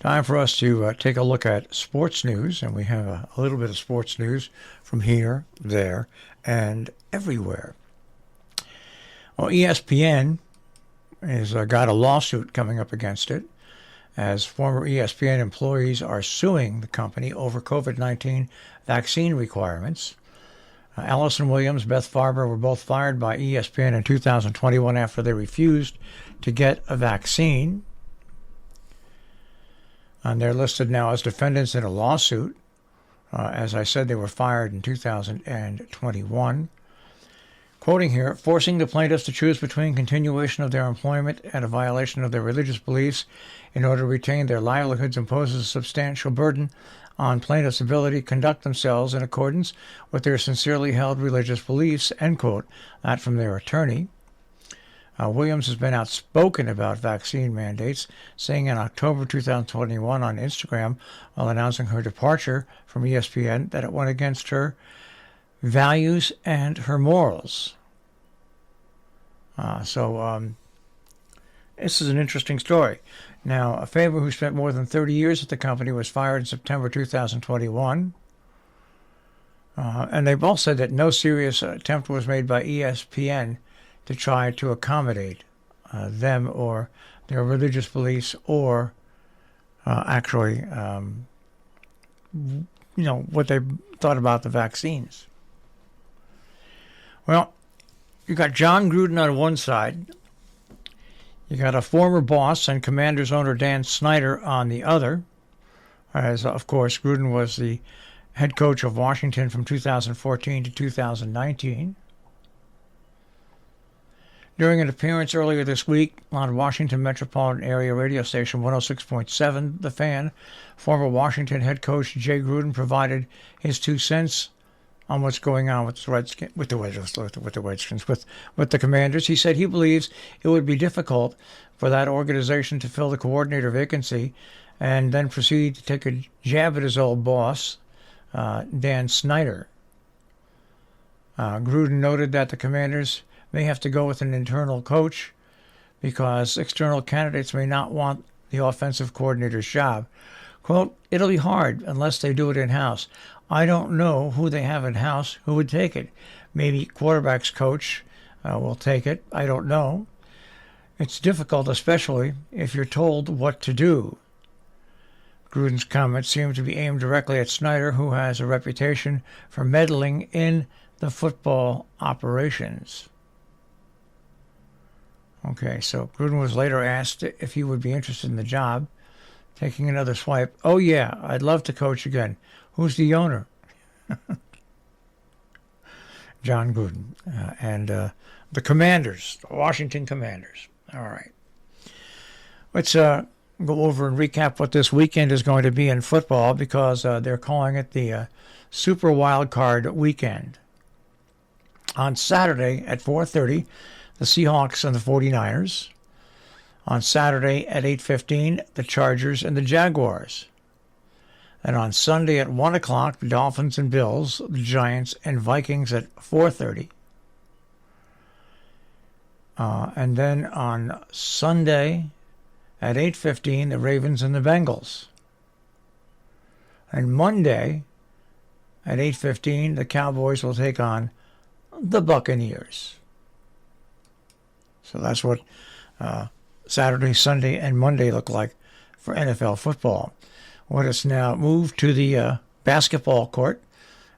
Time for us to take a look at sports news, and we have a little bit of sports news from here, there, and everywhere. Well, ESPN has got a lawsuit coming up against it, as former ESPN employees are suing the company over COVID-19 vaccine requirements. Allison Williams, Beth Farber were both fired by ESPN in 2021 after they refused to get a vaccine. And they're listed now as defendants in a lawsuit. As I said, they were fired in 2021. Quoting here, forcing the plaintiffs to choose between continuation of their employment and a violation of their religious beliefs in order to retain their livelihoods imposes a substantial burden on plaintiffs' ability to conduct themselves in accordance with their sincerely held religious beliefs, end quote. That from their attorney. Williams has been outspoken about vaccine mandates, saying in October 2021 on Instagram, while announcing her departure from ESPN, that it went against her values and her morals. This is an interesting story. Now, a Faber who spent more than 30 years at the company was fired in September 2021. And they both said that no serious attempt was made by ESPN to try to accommodate them or their religious beliefs or what they thought about the vaccines. Well, you got John Gruden on one side. You got a former boss and Commanders owner Dan Snyder on the other, as, of course, Gruden was the head coach of Washington from 2014 to 2019. During an appearance earlier this week on Washington metropolitan area radio station 106.7, The Fan, former Washington head coach Jay Gruden provided his 2 cents on what's going on with the Commanders. He said he believes it would be difficult for that organization to fill the coordinator vacancy, and then proceed to take a jab at his old boss, Dan Snyder. Gruden noted that the Commanders may have to go with an internal coach because external candidates may not want the offensive coordinator's job. Quote, it'll be hard unless they do it in-house. I don't know who they have in-house who would take it. Maybe quarterback's coach will take it. I don't know. It's difficult, especially if you're told what to do. Gruden's comments seem to be aimed directly at Snyder, who has a reputation for meddling in the football operations. Okay, so Gruden was later asked if he would be interested in the job, taking another swipe. Oh, yeah, I'd love to coach again. Who's the owner? John Gruden. And the Commanders, the Washington Commanders. All right. Let's go over and recap what this weekend is going to be in football, because they're calling it the Super Wild Card Weekend. On Saturday at 4:30, the Seahawks and the 49ers. On Saturday at 8:15, the Chargers and the Jaguars. And on Sunday at 1 o'clock, the Dolphins and Bills, the Giants and Vikings at 4:30. And then on Sunday at 8:15, the Ravens and the Bengals. And Monday at 8:15, the Cowboys will take on the Buccaneers. So that's what Saturday, Sunday, and Monday look like for NFL football. Let us now move to the basketball court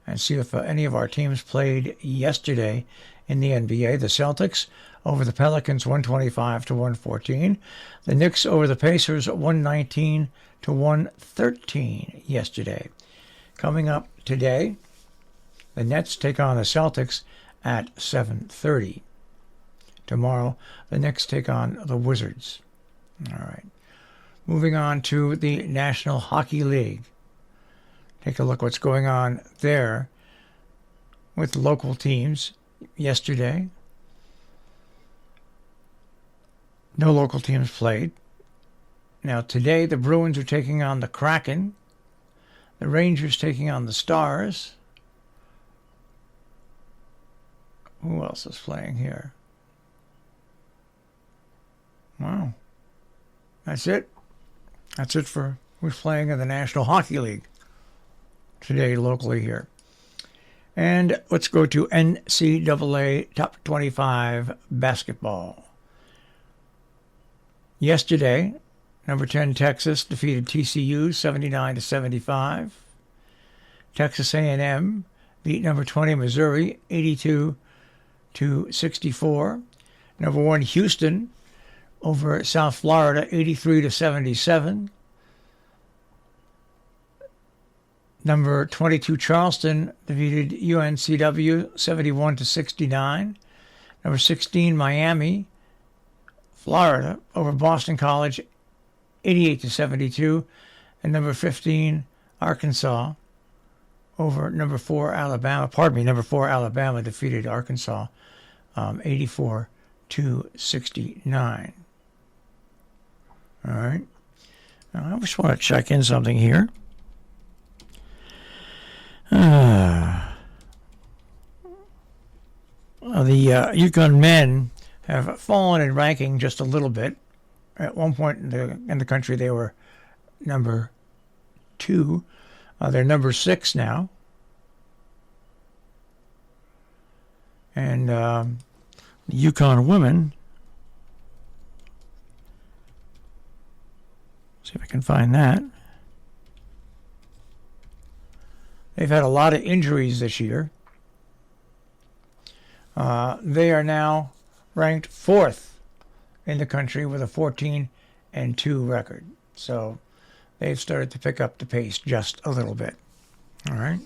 and see if any of our teams played yesterday in the NBA. The Celtics over the Pelicans 125-114. The Knicks over the Pacers 119-113 yesterday. Coming up today, the Nets take on the Celtics at 7:30. Tomorrow, the Knicks take on the Wizards. All right. Moving on to the National Hockey League. Take a look what's going on there with local teams yesterday. No local teams played. Now today, the Bruins are taking on the Kraken. The Rangers taking on the Stars. Who else is playing here? Wow. That's it. That's it for who's playing in the National Hockey League today locally here. And let's go to NCAA Top 25 basketball. Yesterday, number 10 Texas defeated TCU 79-75. Texas A&M beat number 20 Missouri 82-64. Number 1 Houston over South Florida 83-77. Number 22 Charleston defeated UNCW 71-69. Number 16 Miami, Florida over Boston College 88-72. And number 15 Arkansas over number 4 Alabama. Number 4 Alabama defeated Arkansas 84-69. All right. Now, I just want to check in something here. The Yukon men have fallen in ranking just a little bit. At one point in the country, they were number 2. They're number 6 now. And the Yukon women, see if I can find that. They've had a lot of injuries this year. They are now ranked 4th in the country with a 14-2 record. So they've started to pick up the pace just a little bit. All right.